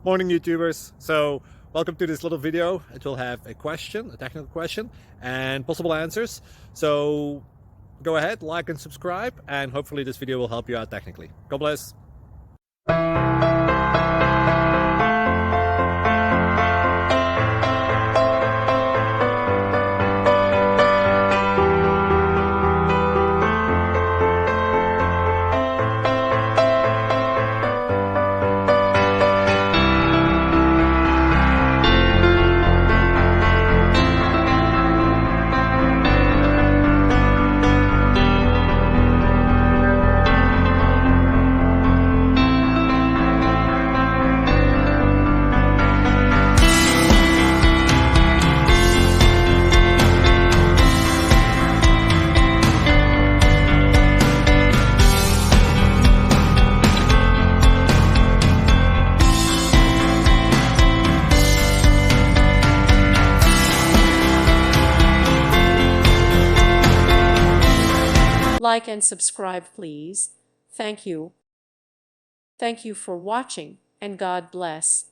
Morning, YouTubers. So welcome to this little video. It will have a question, a technical question, and possible answers. So go ahead, like and subscribe, and hopefully this video will help you out technically. God bless. Like and subscribe, please. Thank you. Thank you for watching, and God bless.